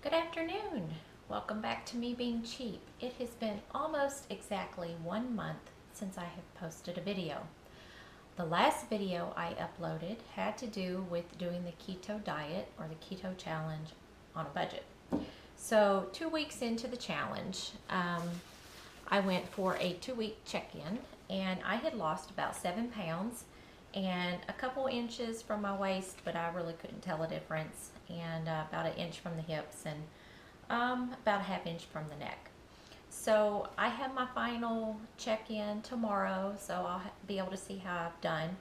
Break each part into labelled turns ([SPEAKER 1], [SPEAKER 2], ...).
[SPEAKER 1] Good afternoon. Welcome back to Me Being Cheap. It has been almost exactly 1 month since I have posted a video. The last video I uploaded had to do with doing the keto diet or the keto challenge on a budget. So 2 weeks into the challenge, I went for a 2-week check-in and I had lost about 7 pounds and a couple inches from my waist, but I really couldn't tell a difference, and about 1 inch from the hips and about a ½ inch from the neck. So I have my final check-in tomorrow, so I'll be able to see how I've done.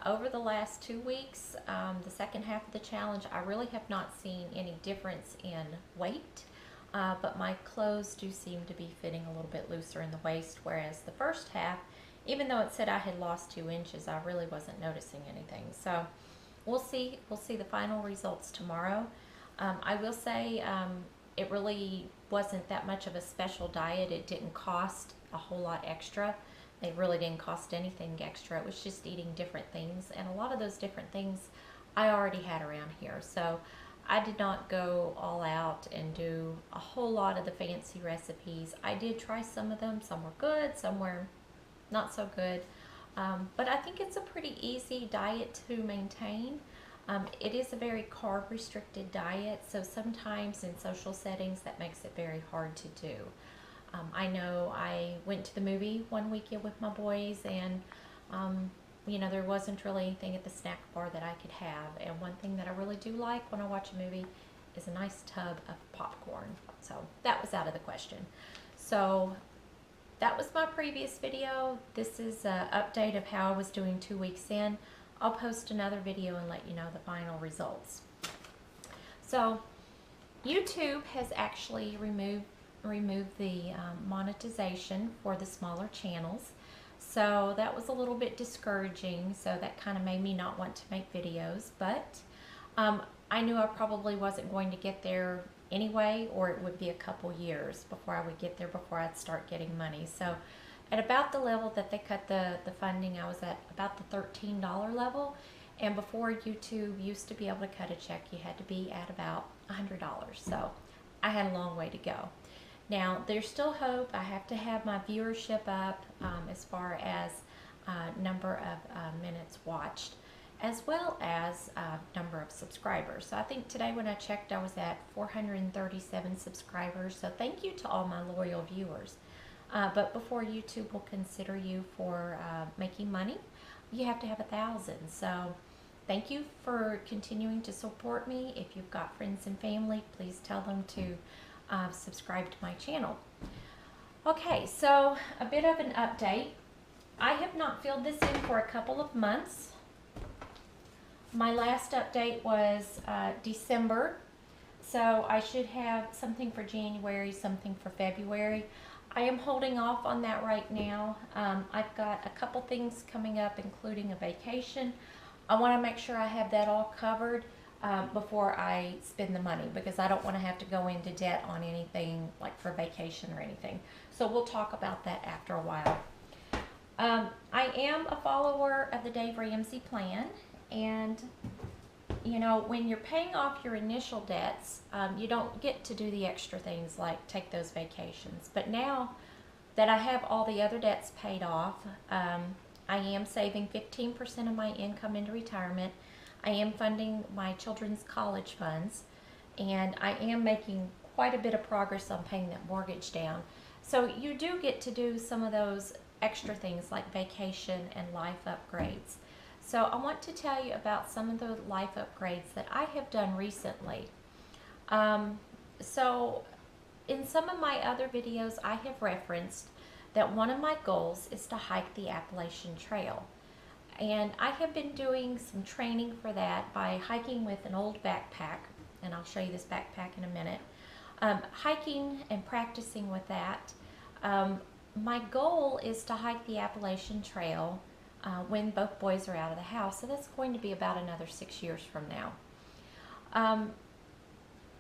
[SPEAKER 1] Over the last 2 weeks, the second half of the challenge, I really have not seen any difference in weight, but my clothes do seem to be fitting a little bit looser in the waist, whereas the first half, even though it said I had lost 2 inches, I really wasn't noticing anything. So we'll see the final results tomorrow. I will say it really wasn't that much of a special diet. It didn't cost a whole lot extra. It really didn't cost anything extra. It was just eating different things, and a lot of those different things I already had around here. So I did not go all out and do a whole lot of the fancy recipes. I did try some of them. Some were good, some were not so good. But I think it's a pretty easy diet to maintain. It is a very carb restricted diet, so sometimes in social settings that makes it very hard to do. I know I went to the movie one weekend with my boys, and there wasn't really anything at the snack bar that I could have. And one thing that I really do like when I watch a movie is a nice tub of popcorn. So that was out of the question. So that was my previous video. This is an update of how I was doing 2 weeks in. I'll post another video and let you know the final results. So YouTube has actually removed the monetization for the smaller channels. So that was a little bit discouraging. So that kind of made me not want to make videos. But I knew I probably wasn't going to get there anyway, or it would be a couple years before I would get there, before I'd start getting money. So at about the level that they cut the funding, I was at about the $13 level. And before, YouTube used to be able to cut a check, you had to be at about $100. So I had a long way to go. Now, there's still hope. I have to have my viewership up as far as number of minutes watched, as well as number of subscribers. So I think today when I checked, I was at 437 subscribers. So thank you to all my loyal viewers. But before YouTube will consider you for making money, you have to have 1,000. So thank you for continuing to support me. If you've got friends and family, please tell them to subscribe to my channel. Okay, so a bit of an update. I have not filled this in for a couple of months. My last update was December, so I should have something for January, something for February. I am holding off on that right now. I've got a couple things coming up, including a vacation. I want to make sure I have that all covered before I spend the money, because I don't want to have to go into debt on anything like for vacation or anything. So we'll talk about that after a while. I am a follower of the Dave Ramsey plan. And, when you're paying off your initial debts, you don't get to do the extra things like take those vacations. But now that I have all the other debts paid off, I am saving 15% of my income into retirement. I am funding my children's college funds, and I am making quite a bit of progress on paying that mortgage down. So you do get to do some of those extra things like vacation and life upgrades. So I want to tell you about some of the life upgrades that I have done recently. So in some of my other videos, I have referenced that one of my goals is to hike the Appalachian Trail. And I have been doing some training for that by hiking with an old backpack, and I'll show you this backpack in a minute. Hiking and practicing with that. My goal is to hike the Appalachian Trail when both boys are out of the house. So that's going to be about another 6 years from now.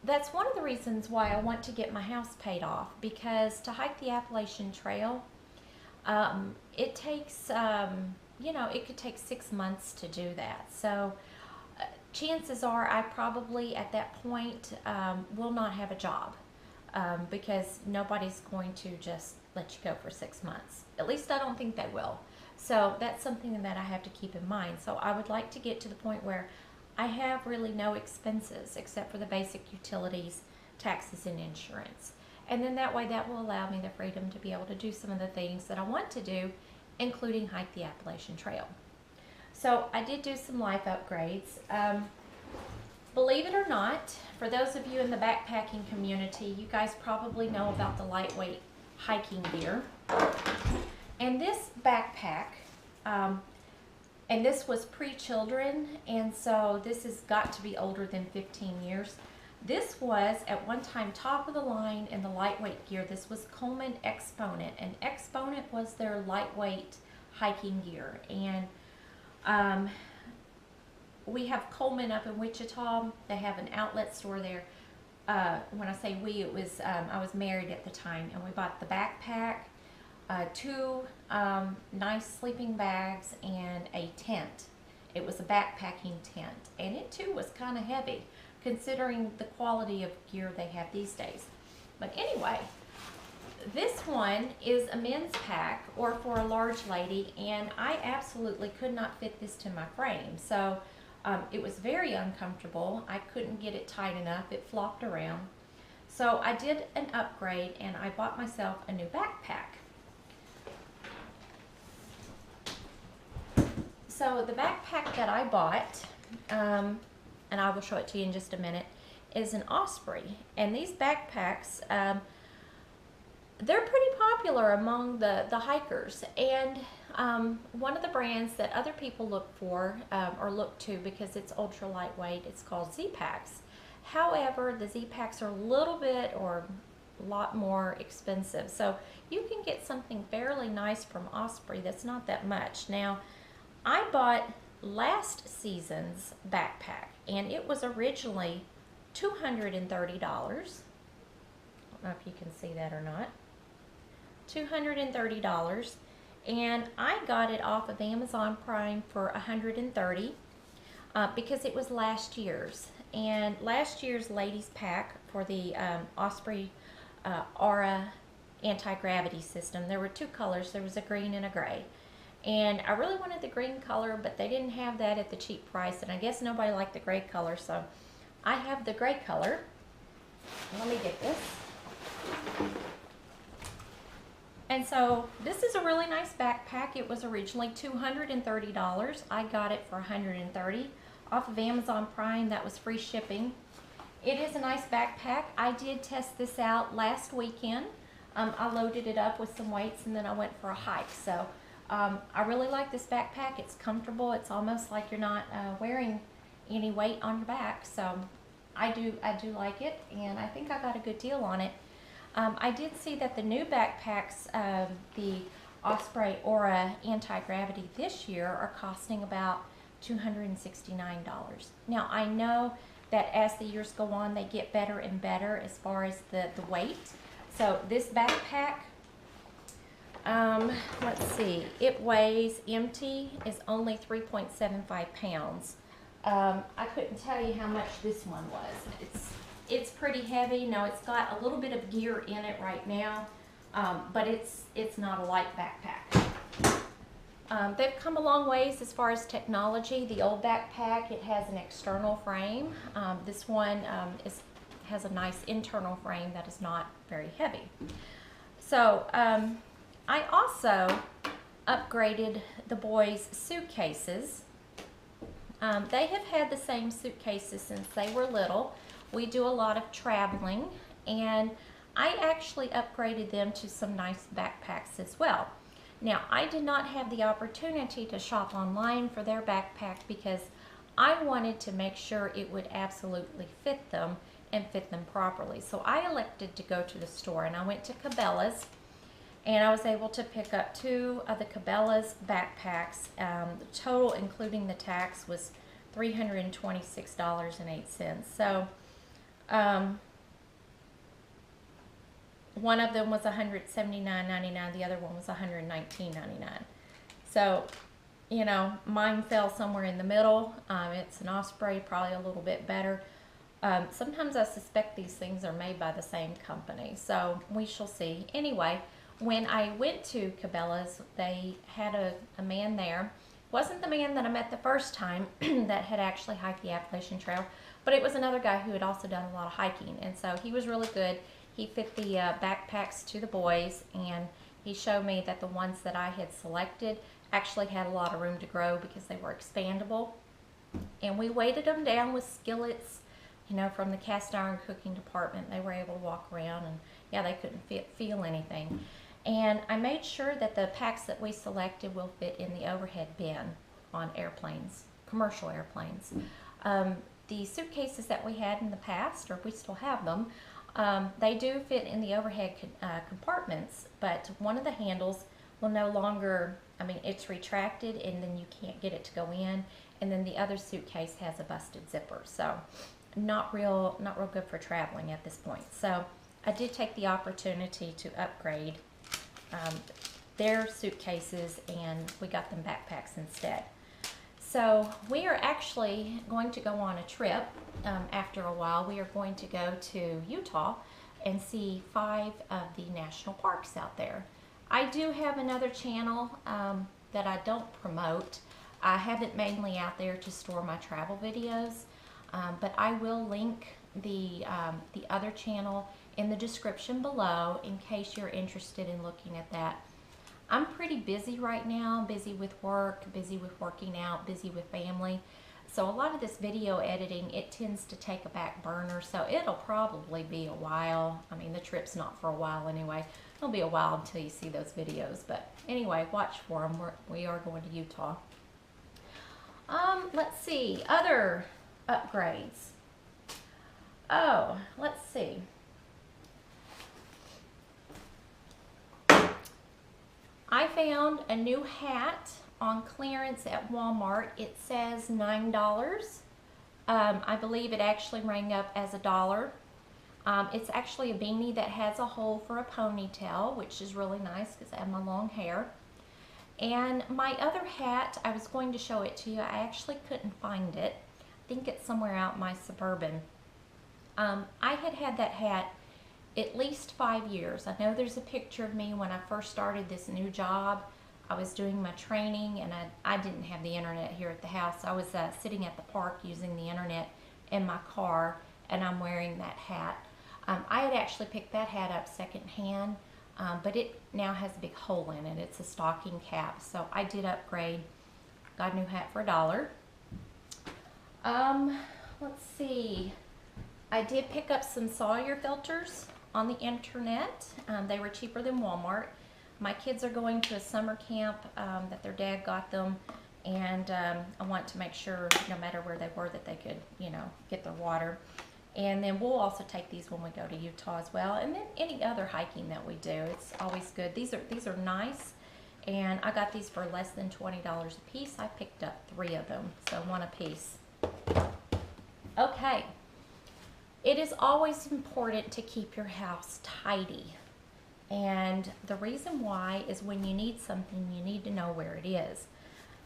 [SPEAKER 1] That's one of the reasons why I want to get my house paid off, because to hike the Appalachian Trail, it takes, it could take 6 months to do that. So chances are I probably at that point will not have a job because nobody's going to just let you go for 6 months. At least I don't think they will. So that's something that I have to keep in mind. So I would like to get to the point where I have really no expenses except for the basic utilities, taxes, and insurance. And then that way that will allow me the freedom to be able to do some of the things that I want to do, including hike the Appalachian Trail. So I did do some life upgrades. Believe it or not, for those of you in the backpacking community, you guys probably know about the lightweight hiking gear. And this backpack, and this was pre-children, and so this has got to be older than 15 years. This was at one time top of the line in the lightweight gear. This was Coleman Exponent, and Exponent was their lightweight hiking gear. And we have Coleman up in Wichita. They have an outlet store there. When I say we, it was I was married at the time, and we bought the backpack, 2 nice sleeping bags, and a tent. It was a backpacking tent, and it too was kind of heavy considering the quality of gear they have these days. But anyway, this one is a men's pack or for a large lady, and I absolutely could not fit this to my frame. So it was very uncomfortable. I couldn't get it tight enough. It flopped around. So I did an upgrade and I bought myself a new backpack. So the backpack that I bought, and I will show it to you in just a minute, is an Osprey. And these backpacks, they're pretty popular among the hikers. And one of the brands that other people look for or look to because it's ultra lightweight, it's called Z-Packs. However, the Z-Packs are a little bit or a lot more expensive. So you can get something fairly nice from Osprey that's not that much. Now, I bought last season's backpack, and it was originally $230. I don't know if you can see that or not. $230, and I got it off of Amazon Prime for $130 because it was last year's. And last year's ladies pack for the Osprey Aura anti-gravity system, there were 2 colors. There was a green and a gray. And I really wanted the green color, but they didn't have that at the cheap price, and I guess nobody liked the gray color, so I have the gray color. Let me get this. And so this is a really nice backpack. It was originally $230. I got it for $130 off of Amazon Prime. That was free shipping. It is a nice backpack. I did test this out last weekend. I loaded it up with some weights and then I went for a hike. So I really like this backpack. It's comfortable. It's almost like you're not wearing any weight on your back. So I do like it, and I think I got a good deal on it. I did see that the new backpacks, the Osprey Aura Anti-Gravity this year, are costing about $269. Now I know that as the years go on, they get better and better as far as the weight. So this backpack, let's see, it weighs empty is only 3.75 pounds. I couldn't tell you how much this one was. It's pretty heavy. Now it's got a little bit of gear in it right now, but it's not a light backpack. They've come a long ways as far as technology. The old backpack, it has an external frame. This one has a nice internal frame that is not very heavy. So I also upgraded the boys' suitcases. They have had the same suitcases since they were little. We do a lot of traveling, and I actually upgraded them to some nice backpacks as well. Now, I did not have the opportunity to shop online for their backpack because I wanted to make sure it would absolutely fit them and fit them properly. So I elected to go to the store, and I went to Cabela's, and I was able to pick up 2 of the Cabela's backpacks. The total, including the tax, was $326.08. So one of them was $179.99. The other one was $119.99. So, you know, mine fell somewhere in the middle. It's an Osprey, probably a little bit better. Sometimes I suspect these things are made by the same company, so we shall see. Anyway, when I went to Cabela's, they had a man there. Wasn't the man that I met the first time that had actually hiked the Appalachian Trail, but it was another guy who had also done a lot of hiking, and so he was really good. He fit the backpacks to the boys, and he showed me that the ones that I had selected actually had a lot of room to grow because they were expandable. And we weighted them down with skillets, you know, from the cast iron cooking department. They were able to walk around, and yeah, they couldn't feel anything. And I made sure that the packs that we selected will fit in the overhead bin on airplanes, commercial airplanes. The suitcases that we had in the past, or we still have them, they do fit in the overhead compartments, but one of the handles will no longer, I mean, it's retracted and then you can't get it to go in, and then the other suitcase has a busted zipper. So not real good for traveling at this point. So I did take the opportunity to upgrade their suitcases, and we got them backpacks instead. So we are actually going to go on a trip after a while. We are going to go to Utah and see 5 of the national parks out there. I do have another channel that I don't promote. I have it mainly out there to store my travel videos, but I will link the other channel in the description below in case you're interested in looking at that. I'm pretty busy right now, busy with work, busy with working out, busy with family. So a lot of this video editing, it tends to take a back burner, so it'll probably be a while. I mean, the trip's not for a while anyway. It'll be a while until you see those videos, but anyway, watch for them. We are going to Utah. Let's see, other upgrades. Oh, let's see. I found a new hat on clearance at Walmart. It says $9. I believe it actually rang up as $1. It's actually a beanie that has a hole for a ponytail, which is really nice because I have my long hair. And my other hat, I was going to show it to you. I actually couldn't find it. I think it's somewhere out in my Suburban. I had that hat at least 5 years. I know there's a picture of me when I first started this new job. I was doing my training, and I didn't have the internet here at the house. I was sitting at the park using the internet in my car, and I'm wearing that hat. I had actually picked that hat up secondhand, but it now has a big hole in it. It's a stocking cap, so I did upgrade. Got a new hat for $1. Let's see. I did pick up some Sawyer filters on the internet. They were cheaper than Walmart. My kids are going to a summer camp that their dad got them, and I want to make sure, no matter where they were, that they could, you know, get their water. And then we'll also take these when we go to Utah as well, and then any other hiking that we do. It's always good. These are nice, and I got these for less than $20 a piece. I picked up 3 of them, so 1 a piece. Okay. It is always important to keep your house tidy, and the reason why is when you need something, you need to know where it is.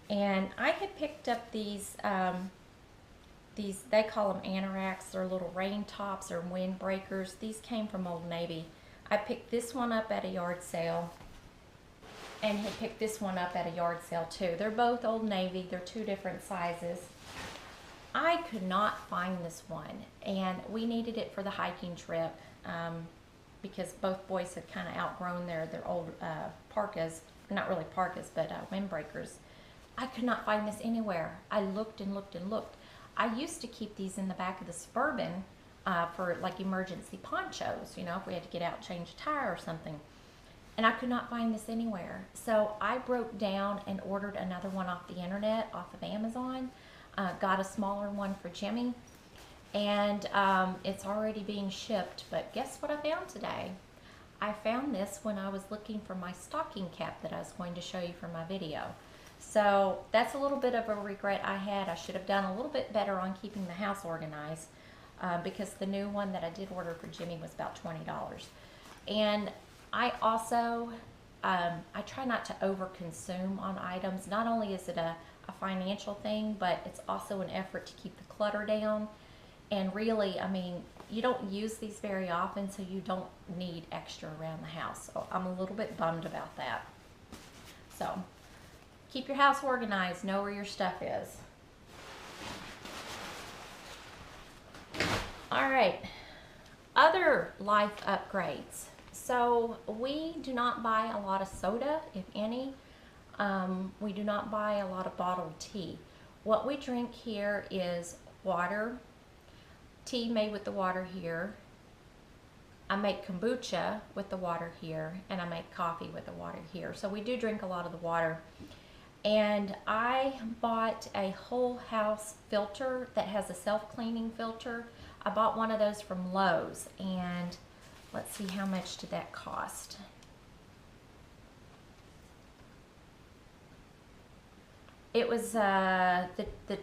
[SPEAKER 1] And I had picked up these, they call them anoraks. They're little rain tops or windbreakers. These came from Old Navy. I picked this one up at a yard sale, and had picked this one up at a yard sale too. They're both Old Navy. They're 2 different sizes. I could not find this one, and we needed it for the hiking trip because both boys had kind of outgrown their old parkas, not really parkas, but windbreakers. I could not find this anywhere. I looked and looked and looked. I used to keep these in the back of the Suburban for like emergency ponchos, you know, if we had to get out and change a tire or something. And I could not find this anywhere. So I broke down and ordered another one off the internet, off of Amazon. Got a smaller one for Jimmy, and it's already being shipped. But guess what I found today? I found this when I was looking for my stocking cap that I was going to show you for my video. So that's a little bit of a regret I had. I should have done a little bit better on keeping the house organized because the new one that I did order for Jimmy was about $20. And I also I try not to overconsume on items. Not only is it a financial thing, but it's also an effort to keep the clutter down. And really, I mean, you don't use these very often, so you don't need extra around the house. So I'm a little bit bummed about that. So keep your house organized. Know where your stuff is. All right. Other life upgrades. So we do not buy a lot of soda, if any. We do not buy a lot of bottled tea. What we drink here is water, tea made with the water here. I make kombucha with the water here, and I make coffee with the water here. So we do drink a lot of the water. And I bought a whole house filter that has a self-cleaning filter. I bought one of those from Lowe's, and let's see, how much did that cost? It was, the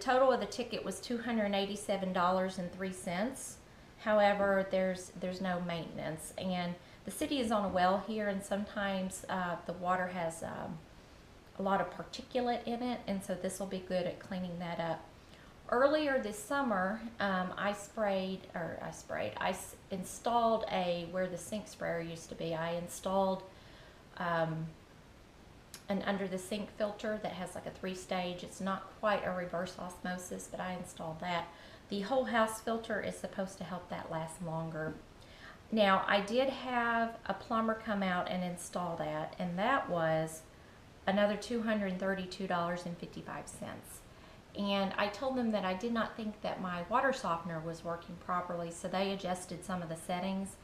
[SPEAKER 1] total of the ticket was $287.03. However, there's no maintenance, and the city is on a well here, and sometimes the water has a lot of particulate in it, and so this will be good at cleaning that up. Earlier this summer, I installed where the sink sprayer used to be, I installed an under the sink filter that has like a 3-stage. It's not quite a reverse osmosis, but I installed that. The whole house filter is supposed to help that last longer. Now, I did have a plumber come out and install that, and that was another $232.55. And I told them that I did not think that my water softener was working properly, so they adjusted some of the settings,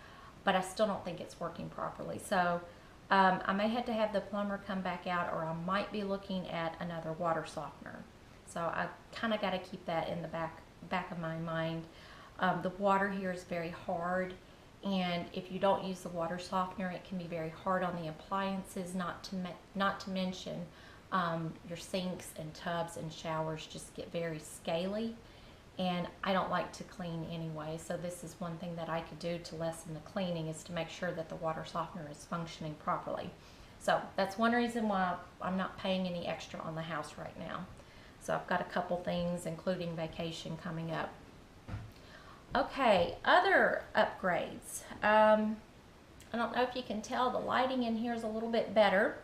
[SPEAKER 1] but I still don't think it's working properly. So I may have to have the plumber come back out, or I might be looking at another water softener. So I kind of got to keep that in the back of my mind. The water here is very hard, and if you don't use the water softener, it can be very hard on the appliances, not to mention your sinks and tubs and showers just get very scaly, and I don't like to clean anyway, so this is one thing that I could do to lessen the cleaning, is to make sure that the water softener is functioning properly. So that's one reason why I'm not paying any extra on the house right now. So I've got a couple things, including vacation, coming up. Okay, other upgrades. I don't know if you can tell, the lighting in here is a little bit better.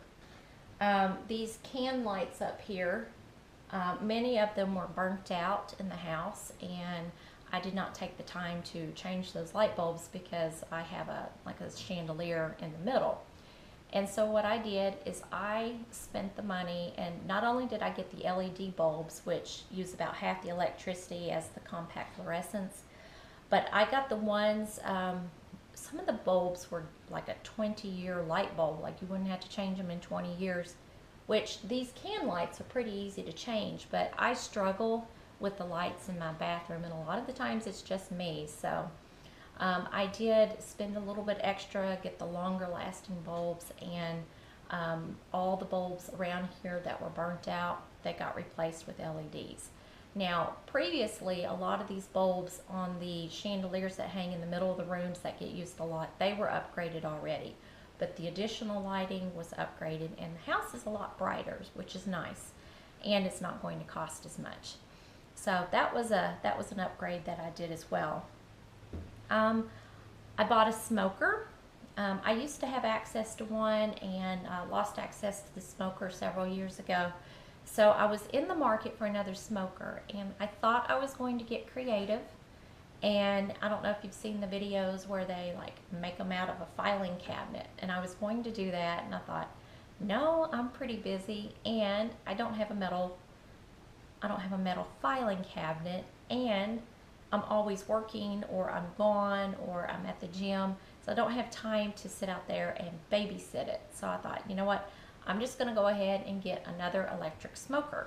[SPEAKER 1] These can lights up here, many of them were burnt out in the house, and I did not take the time to change those light bulbs because I have like a chandelier in the middle. And so what I did is I spent the money, and not only did I get the LED bulbs, which use about half the electricity as the compact fluorescents, but I got the ones, some of the bulbs were like a 20-year light bulb, like you wouldn't have to change them in 20 years, which these can lights are pretty easy to change, but I struggle with the lights in my bathroom, and a lot of the times it's just me. So I did spend a little bit extra, get the longer lasting bulbs, and all the bulbs around here that were burnt out, they got replaced with LEDs. Now, previously, a lot of these bulbs on the chandeliers that hang in the middle of the rooms that get used a lot, they were upgraded already. But the additional lighting was upgraded, and the house is a lot brighter, which is nice, and it's not going to cost as much. So that was an upgrade that I did as well. I bought a smoker. I used to have access to one, and lost access to the smoker several years ago. So I was in the market for another smoker, and I thought I was going to get creative. And I don't know if you've seen the videos where they like make them out of a filing cabinet, and I was going to do that, and I thought, no, I'm pretty busy, and I don't have a metal filing cabinet, and I'm always working, or I'm gone, or I'm at the gym, so I don't have time to sit out there and babysit it. So I thought, you know what, I'm just going to go ahead and get another electric smoker.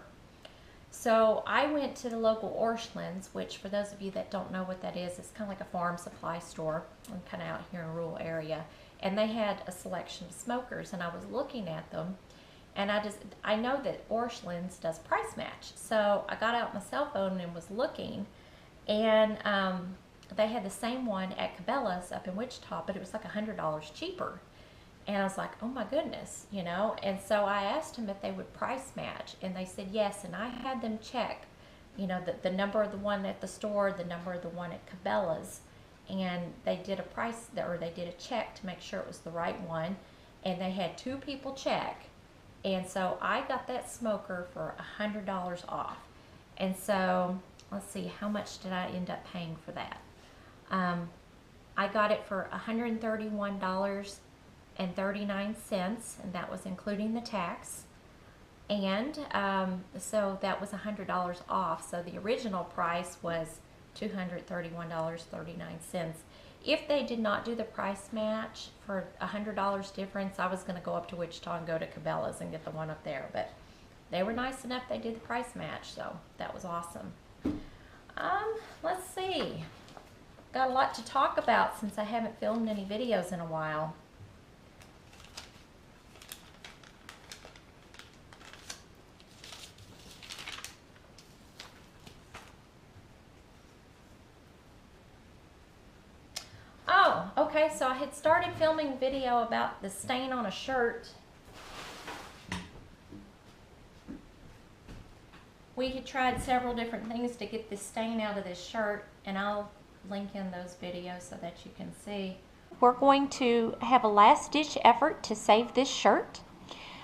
[SPEAKER 1] So I went to the local Orscheln's, which for those of you that don't know what that is, it's kind of like a farm supply store. I'm kind of out here in a rural area, and they had a selection of smokers, and I was looking at them, and I know that Orscheln's does price match. So I got out my cell phone and was looking, and they had the same one at Cabela's up in Wichita, but it was like $100 cheaper. And I was like, oh my goodness, you know. And so I asked them if they would price match, and they said yes. And I had them check, you know, the number of the one at the store, the number of the one at Cabela's, and they did a price, or they did a check to make sure it was the right one. And they had 2 people check, and so I got that smoker for $100 off. And so let's see, how much did I end up paying for that? I got it for $131.39, and that was including the tax. And so that was $100 off. So the original price was $231.39. If they did not do the price match for $100 difference, I was going to go up to Wichita and go to Cabela's and get the one up there. But they were nice enough, they did the price match, so that was awesome. Let's see. Got a lot to talk about since I haven't filmed any videos in a while. Oh, okay, so I had started filming video about the stain on a shirt. We had tried several different things to get this stain out of this shirt, and I'll link in those videos so that you can see. We're going to have a last-ditch effort to save this shirt.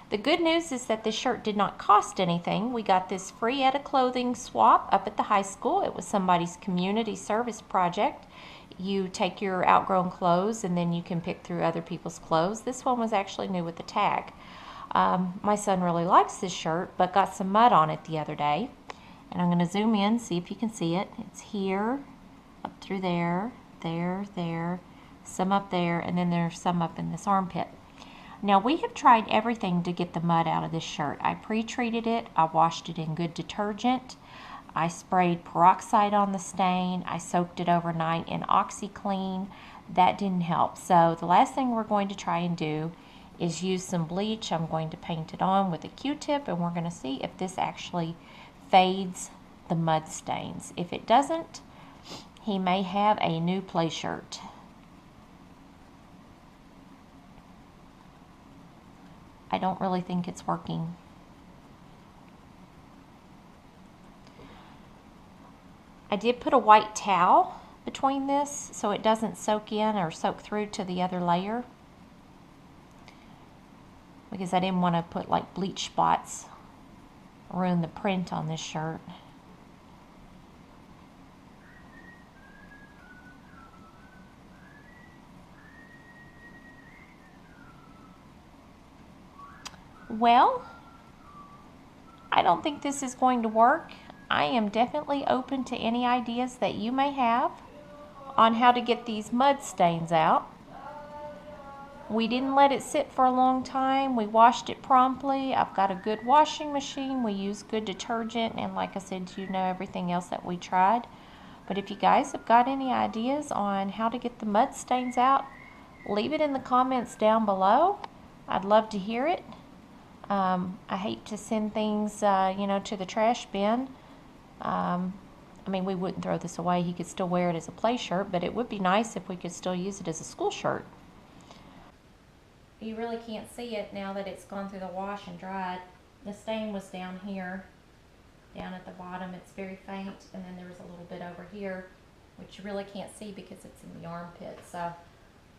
[SPEAKER 1] The good news is that this shirt did not cost anything. We got this free at a clothing swap up at the high school. It was somebody's community service project. You take your outgrown clothes and then you can pick through other people's clothes. This one was actually new with the tag. My son really likes this shirt, but got some mud on it the other day. And I'm going to zoom in, see if you can see it. It's here, up through there, there, some up there, and then there's some up in this armpit. Now, we have tried everything to get the mud out of this shirt. I pre-treated it, I washed it in good detergent, I sprayed peroxide on the stain, I soaked it overnight in OxyClean. That didn't help. So the last thing we're going to try and do is use some bleach. I'm going to paint it on with a Q-tip, and we're going to see if this actually fades the mud stains. If it doesn't, he may have a new play shirt. I don't really think it's working. I did put a white towel between this so it doesn't soak in or soak through to the other layer, because I didn't want to put like bleach spots, ruin the print on this shirt. Well, I don't think this is going to work. I am definitely open to any ideas that you may have on how to get these mud stains out. We didn't let it sit for a long time. We washed it promptly. I've got a good washing machine. We use good detergent, and like I said, you know, everything else that we tried. But if you guys have got any ideas on how to get the mud stains out, leave it in the comments down below. I'd love to hear it. I hate to send things, you know, to the trash bin. I mean, we wouldn't throw this away. He could still wear it as a play shirt, but it would be nice if we could still use it as a school shirt. You really can't see it now that it's gone through the wash and dried. The stain was down here, down at the bottom. It's very faint, and then there was a little bit over here, which you really can't see because it's in the armpit. So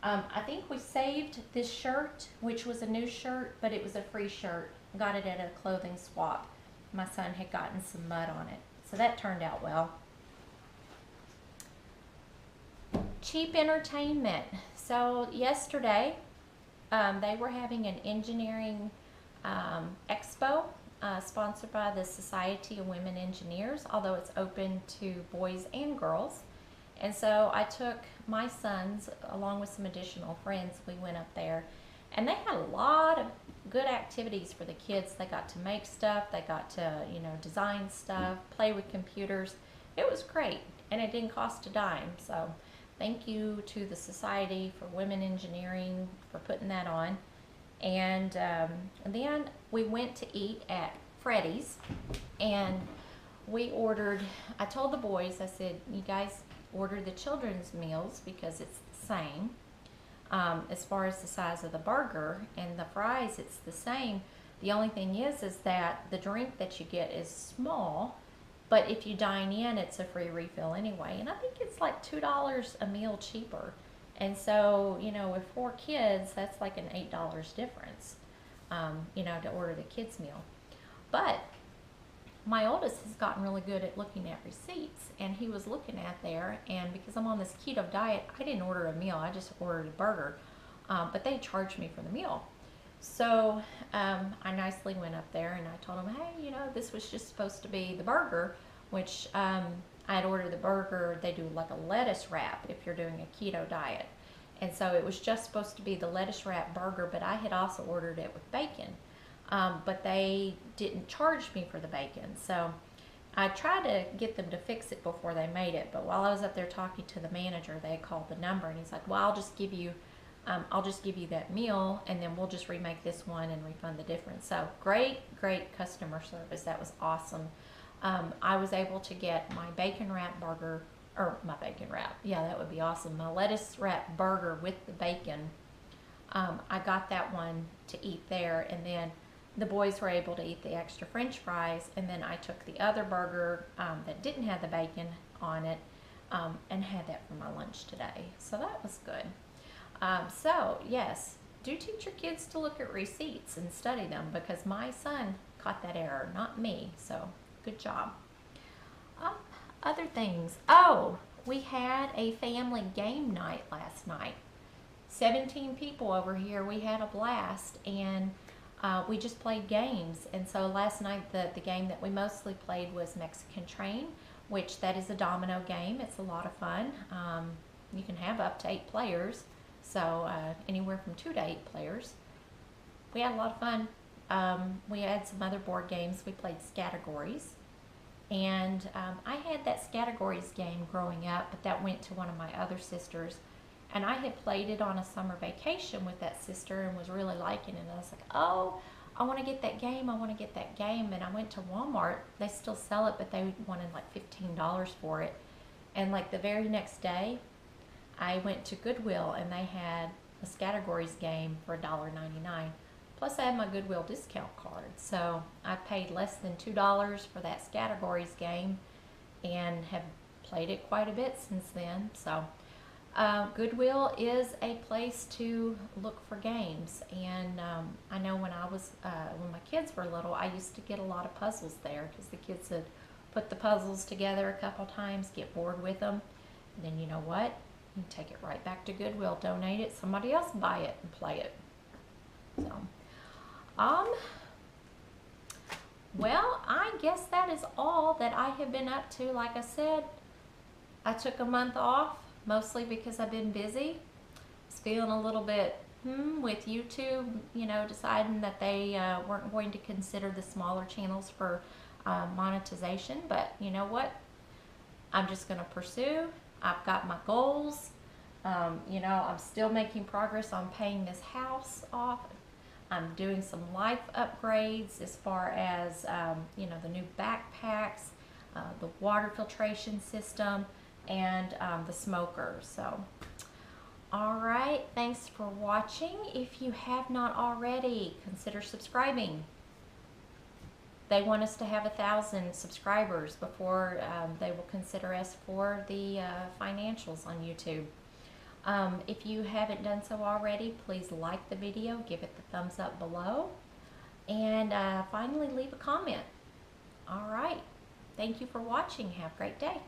[SPEAKER 1] I think we saved this shirt, which was a new shirt, but it was a free shirt. Got it at a clothing swap. My son had gotten some mud on it, so that turned out well. Cheap entertainment. So yesterday, they were having an engineering expo sponsored by the Society of Women Engineers, although it's open to boys and girls. And so I took my sons along with some additional friends. We went up there, and they had a lot of good activities for the kids. They got to make stuff, they got to, you know, design stuff, play with computers. It was great, and it didn't cost a dime. So thank you to the Society for Women Engineering for putting that on. And then we went to eat at Freddy's, and we ordered, I told the boys, I said, you guys order the children's meals because it's the same. as far as the size of the burger, and the fries, it's the same. The only thing is that the drink that you get is small, but if you dine in, it's a free refill anyway. And I think it's like $2 a meal cheaper. And so, you know, with 4 kids, that's like an $8 difference, you know, to order the kids' meal. But my oldest has gotten really good at looking at receipts, and he was looking at there, and because I'm on this keto diet, I didn't order a meal, I just ordered a burger, but they charged me for the meal. So I nicely went up there and I told him, hey, you know, this was just supposed to be the burger, which I had ordered the burger. They do like a lettuce wrap if you're doing a keto diet. And so it was just supposed to be the lettuce wrap burger, but I had also ordered it with bacon. But they didn't charge me for the bacon. So I tried to get them to fix it before they made it, but while I was up there talking to the manager, they called the number, and he's like, well, I'll just give you that meal, and then we'll just remake this one and refund the difference. So great customer service. That was awesome. I was able to get my bacon wrap burger, or my bacon wrap, yeah, that would be awesome, my lettuce wrap burger with the bacon. I got that one to eat there, and then the boys were able to eat the extra french fries, and then I took the other burger that didn't have the bacon on it, and had that for my lunch today. So that was good. So yes, do teach your kids to look at receipts and study them, because my son caught that error, not me. So good job. Other things. Oh, we had a family game night last night. 17 people over here. We had a blast, and we just played games. And so last night the game that we mostly played was Mexican Train, which that is a domino game. It's a lot of fun. You can have up to 8 players, so anywhere from 2 to 8 players. We had a lot of fun. We had some other board games. We played Scattergories, and I had that Scattergories game growing up, but that went to one of my other sisters. And I had played it on a summer vacation with that sister and was really liking it. And I was like, oh, I want to get that game. I want to get that game. And I went to Walmart. They still sell it, but they wanted like $15 for it. And like the very next day, I went to Goodwill, and they had a Scattergories game for $1.99. Plus I had my Goodwill discount card. So I paid less than $2 for that Scattergories game and have played it quite a bit since then. So Goodwill is a place to look for games, and I know when when my kids were little, I used to get a lot of puzzles there, because the kids would put the puzzles together a couple times, get bored with them, and then you know what? You take it right back to Goodwill, donate it, somebody else buy it and play it. So, well, I guess that is all that I have been up to. Like I said, I took a month off, mostly because I've been busy. I was feeling a little bit with YouTube, you know, deciding that they weren't going to consider the smaller channels for monetization. But you know what? I'm just going to pursue. I've got my goals. You know, I'm still making progress on paying this house off. I'm doing some life upgrades as far as, you know, the new backpacks, the water filtration system, and the smoker. So, all right, thanks for watching. If you have not already, consider subscribing. They want us to have 1,000 subscribers before they will consider us for the financials on YouTube. If you haven't done so already, please like the video, give it the thumbs up below, and finally leave a comment. All right, thank you for watching. Have a great day.